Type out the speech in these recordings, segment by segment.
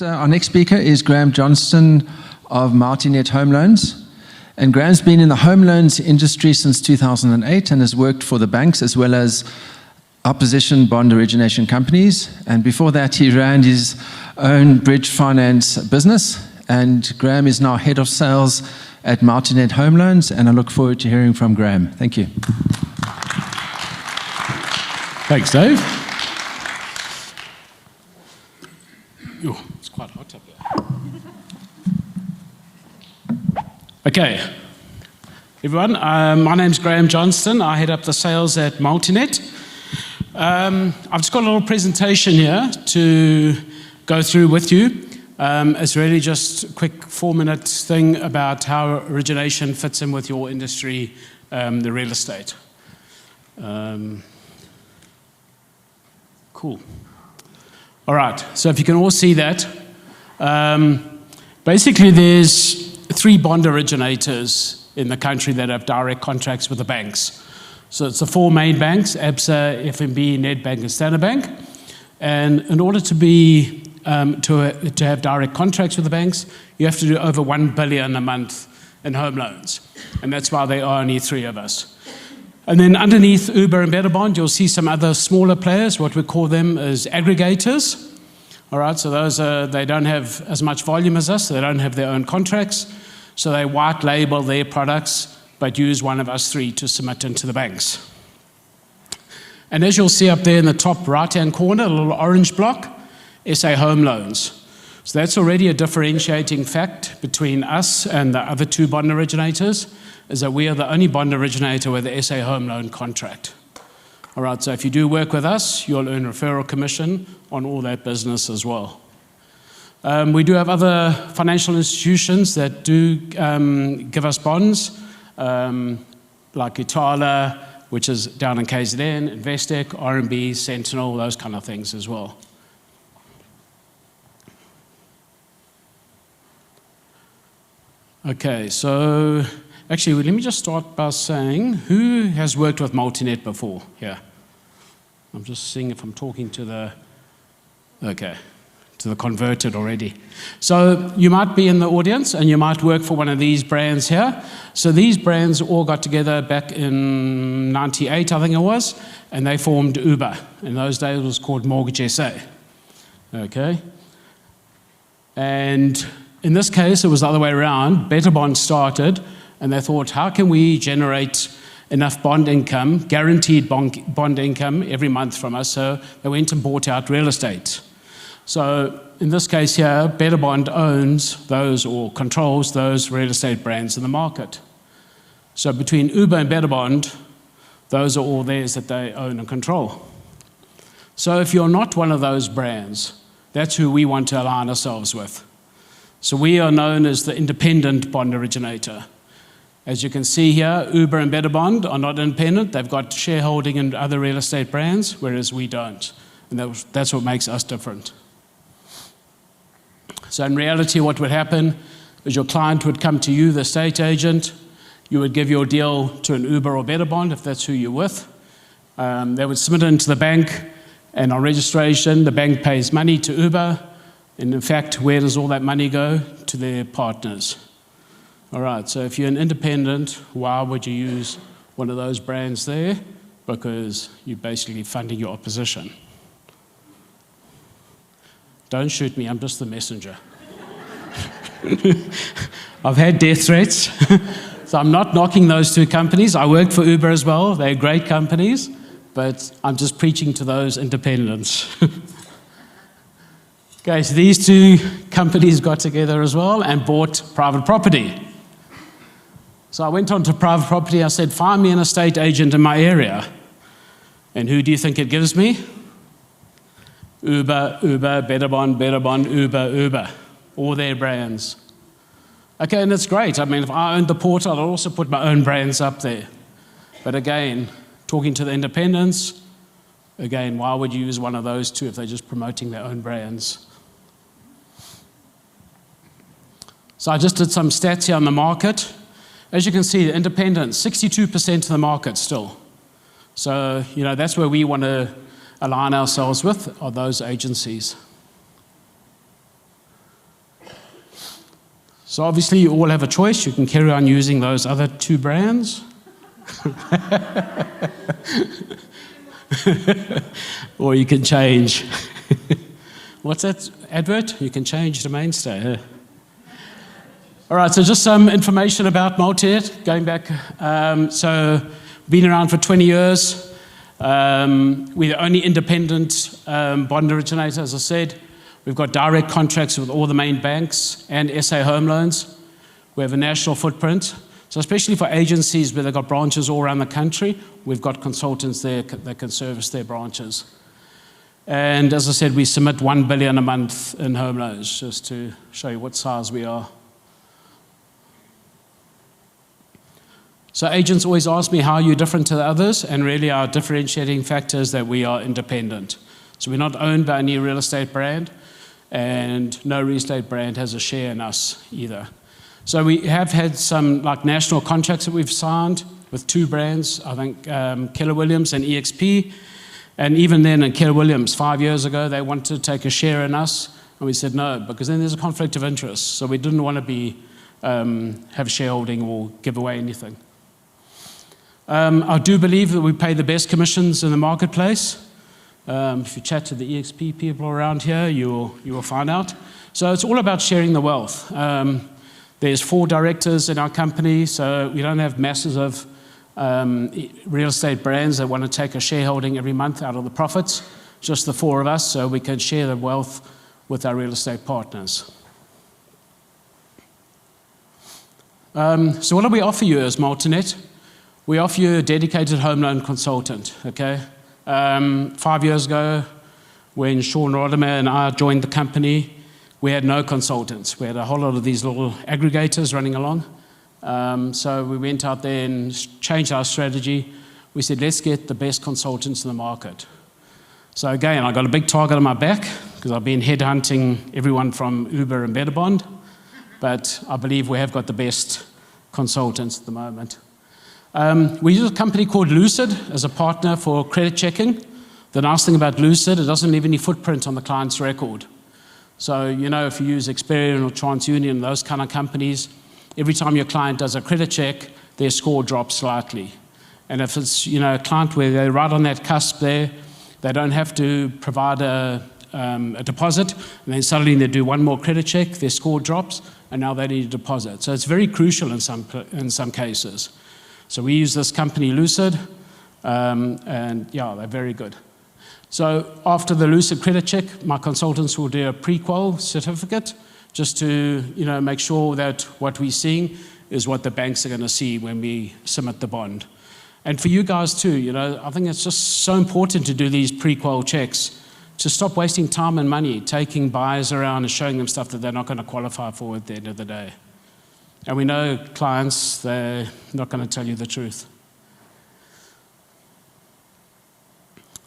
Our next speaker is Graeme Johnston of Multinet Home Loans. And Graeme's been in the home loans industry since 2008 and has worked for the banks as well as opposition bond origination companies. And before that, he ran his own bridge finance business. And Graeme is now head of sales at Multinet Home Loans. And I look forward to hearing from Graeme. Thank you. Thanks, Dave. Oh, it's quite hot up here. Okay, everyone, my name's Graeme Johnston. I head up the sales at Multinet. I've just got a little presentation here to go through with you. It's really just a quick 4-minute thing about how origination fits in with your industry, the real estate. Cool. All right, so if you can all see that, basically there's 3 bond originators in the country that have direct contracts with the banks. So it's the 4 main banks, ABSA, FNB, Nedbank, and Standard Bank. And in order to be to have direct contracts with the banks, you have to do over 1 billion a month in home loans. And that's why there are only 3 of us. And then underneath Uber and Betterbond, you'll see some other smaller players. What we call them is aggregators. All right, so those they don't have as much volume as us, so they don't have their own contracts. So they white label their products, but use one of us 3 to submit into the banks. And as you'll see up there in the top right-hand corner, a little orange block, SA Home Loans. So that's already a differentiating fact between us and the other 2 bond originators, is that we are the only bond originator with the SA Home Loan contract. All right, so if you do work with us, you'll earn referral commission on all that business as well. We do have other financial institutions that do give us bonds, like Itala, which is down in KZN, Investec, RMB, Sentinel, those kind of things as well. Okay, so actually, let me just start by saying, who has worked with Multinet before here? I'm just seeing if I'm talking to the, okay, to the converted already. So you might be in the audience and you might work for one of these brands here. So these brands all got together back in 98, I think it was, and they formed Uber. In those days it was called Mortgage SA. Okay. And in this case, it was the other way around. Betterbond started, and they thought, how can we generate enough bond income, guaranteed bond income every month from us? So they went and bought out real estate. So in this case here, Betterbond owns those or controls those real estate brands in the market. So between Uber and Betterbond, those are all theirs that they own and control. So if you're not one of those brands, that's who we want to align ourselves with. So we are known as the independent bond originator. As you can see here, Uber and Betterbond are not independent. They've got shareholding in other real estate brands, whereas we don't. And that's what makes us different. So in reality, what would happen is your client would come to you, the estate agent. You would give your deal to an Uber or Betterbond, if that's who you're with. They would submit it into the bank, and on registration, the bank pays money to Uber. And in fact, where does all that money go? To their partners. All right, so if you're an independent, why would you use one of those brands there? Because you're basically funding your opposition. Don't shoot me, I'm just the messenger. I've had death threats, so I'm not knocking those 2 companies. I work for Uber as well, they're great companies, but I'm just preaching to those independents. Okay, so these 2 companies got together as well and bought private property. So I went on to private property, I said, find me an estate agent in my area. And who do you think it gives me? Uber, Uber, Betterbond, Betterbond, Uber, Uber. All their brands. Okay, and it's great. I mean, if I owned the portal, I'd also put my own brands up there. But again, talking to the independents, again, why would you use one of those 2 if they're just promoting their own brands? So I just did some stats here on the market. As you can see, the independents, 62% of the market still. So, that's where we want to align ourselves with, are those agencies. So obviously you all have a choice. You can carry on using those other two brands. Or you can change. What's that advert? You can change the mainstay. All right, so just some information about Multinet, going back. So been around for 20 years. We're the only independent bond originator, as I said. We've got direct contracts with all the main banks and SA Home Loans. We have a national footprint. So especially for agencies where they've got branches all around the country, we've got consultants there that can service their branches. And as I said, we submit 1 billion a month in home loans, just to show you what size we are. So agents always ask me, how are you different to the others? And really our differentiating factor is that we are independent. So we're not owned by any real estate brand, and no real estate brand has a share in us either. So we have had some like national contracts that we've signed with two brands, I think Keller Williams and EXP. And even then in Keller Williams, 5 years ago, they wanted to take a share in us. And we said no, because then there's a conflict of interest. So we didn't want to have shareholding or give away anything. I do believe that we pay the best commissions in the marketplace. If you chat to the EXP people around here, you will find out. So it's all about sharing the wealth. There's 4 directors in our company, so we don't have masses of real estate brands that want to take a shareholding every month out of the profits. Just the 4 of us, so we can share the wealth with our real estate partners. So what do we offer you as Multinet? We offer you a dedicated home loan consultant, okay? 5 years ago, when Sean Rodimer and I joined the company, we had no consultants. We had a whole lot of these little aggregators running along. So we went out there and changed our strategy. We said, let's get the best consultants in the market. So again, I got a big target on my back because I've been headhunting everyone from Uber and Betterbond, but I believe we have got the best consultants at the moment. We use a company called Lucid as a partner for credit checking. The nice thing about Lucid, it doesn't leave any footprint on the client's record. So, you know, if you use Experian or TransUnion, those kind of companies, every time your client does a credit check, their score drops slightly. And if it's, you know, a client where they're right on that cusp there, they don't have to provide a deposit, and then suddenly they do one more credit check, their score drops, and now they need a deposit. So it's very crucial in some cases. So we use this company, Lucid, and yeah, they're very good. So after the Lucid credit check, my consultants will do a pre-qual certificate just to, you know, make sure that what we're seeing is what the banks are going to see when we submit the bond. And for you guys too, you know, I think it's just so important to do these pre-qual checks to stop wasting time and money taking buyers around and showing them stuff that they're not going to qualify for at the end of the day. And we know clients, they're not going to tell you the truth.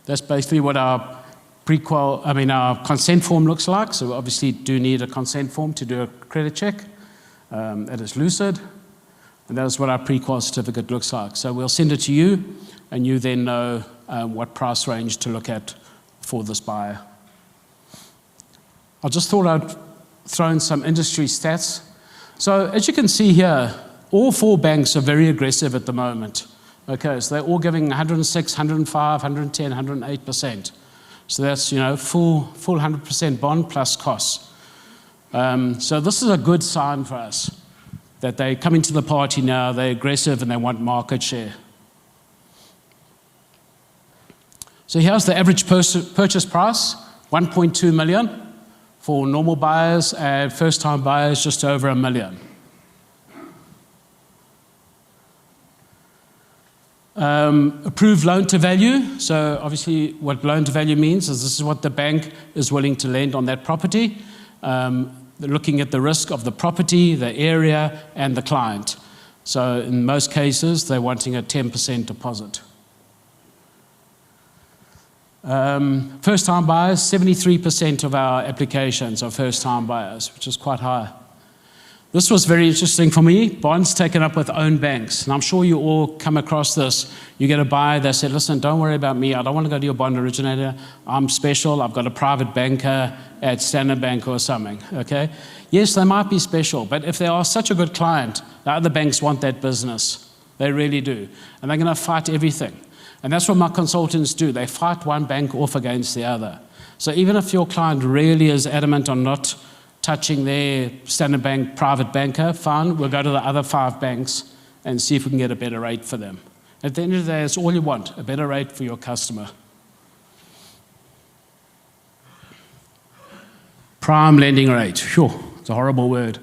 That's basically what our our consent form looks like. So we obviously do need a consent form to do a credit check. That is Lucid. And that is what our pre-qual certificate looks like. So we'll send it to you, and you then know what price range to look at for this buyer. I just thought I'd throw in some industry stats. So as you can see here, all 4 banks are very aggressive at the moment. Okay, so they're all giving 106, 105, 110, 108%. So that's, you know, full 100% bond plus costs. So this is a good sign for us, that they're coming to the party now, they're aggressive and they want market share. So here's the average purchase price, 1.2 million for normal buyers, and first-time buyers just over $1 million. Approved loan to value. So obviously what loan to value means is this is what the bank is willing to lend on that property. They're looking at the risk of the property, the area, and the client. So in most cases, they're wanting a 10% deposit. First-time buyers, 73% of our applications are first-time buyers, which is quite high. This was very interesting for me. Bonds taken up with own banks. And I'm sure you all come across this. You get a buyer, they say, listen, don't worry about me. I don't want to go to your bond originator. I'm special. I've got a private banker at Standard Bank or something, okay? Yes, they might be special, but if they are such a good client, the other banks want that business. They really do. And they're going to fight everything. And that's what my consultants do. They fight one bank off against the other. So even if your client really is adamant on not touching their Standard Bank private banker, fine, we'll go to the other 5 banks and see if we can get a better rate for them. At the end of the day, it's all you want, a better rate for your customer. Prime lending rate, sure, it's a horrible word.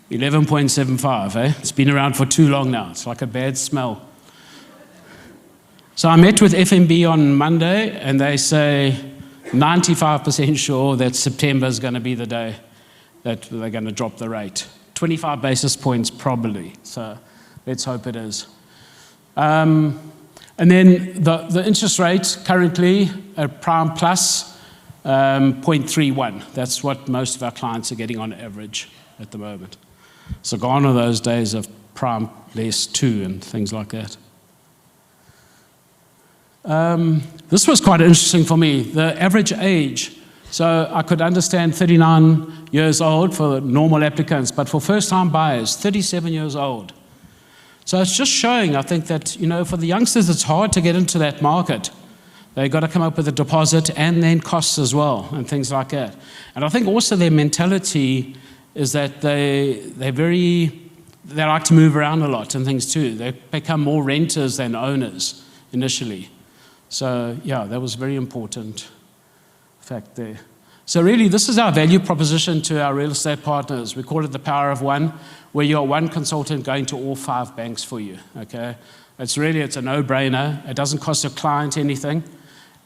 11.75, eh? It's been around for too long now. It's like a bad smell. So I met with FNB on Monday, and they say 95% sure that September is going to be the day that they're going to drop the rate. 25 basis points probably, so let's hope it is. And then the interest rate currently at Prime Plus, 0.31. That's what most of our clients are getting on average at the moment. So gone are those days of Prime less 2 and things like that. This was quite interesting for me, the average age. So I could understand 39 years old for normal applicants, but for first-time buyers, 37 years old. So it's just showing, I think, that, you know, for the youngsters, it's hard to get into that market. They've got to come up with a deposit and then costs as well and things like that. And I think also their mentality is that they like to move around a lot and things too. They become more renters than owners initially. So yeah, that was very important fact there. So really, this is our value proposition to our real estate partners. We call it the power of one, where you're one consultant going to all 5 banks for you, okay? It's a no-brainer. It doesn't cost your client anything,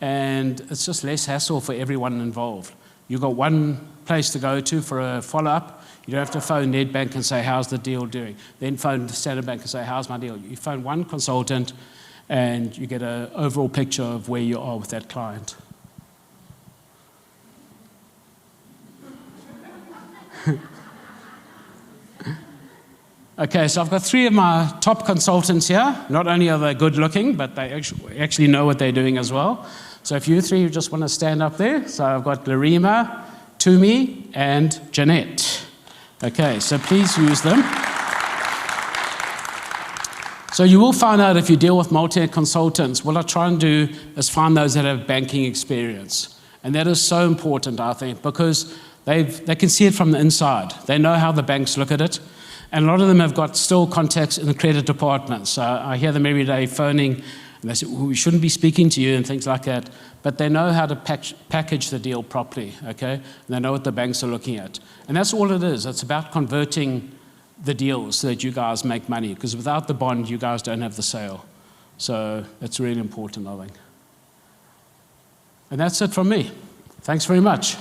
and it's just less hassle for everyone involved. You've got one place to go to for a follow-up. You don't have to phone Nedbank and say, how's the deal doing? Then phone the Standard Bank and say, how's my deal? You phone one consultant, and you get an overall picture of where you are with that client. Okay, so I've got 3 of my top consultants here. Not only are they good looking, but they actually know what they're doing as well. So if you 3 just want to stand up there. So I've got Larima, Tumi, and Jeanette. Okay, so please use them. So you will find out if you deal with multi consultants, what I try and do is find those that have banking experience. And that is so important, I think, because they can see it from the inside. They know how the banks look at it. And a lot of them have got still contacts in the credit department. So I hear them every day phoning, and they say, well, we shouldn't be speaking to you and things like that. But they know how to package the deal properly, okay? And they know what the banks are looking at. And that's all it is. It's about converting the deals so that you guys make money. Because without the bond, you guys don't have the sale. So that's really important, I think. And that's it from me. Thanks very much.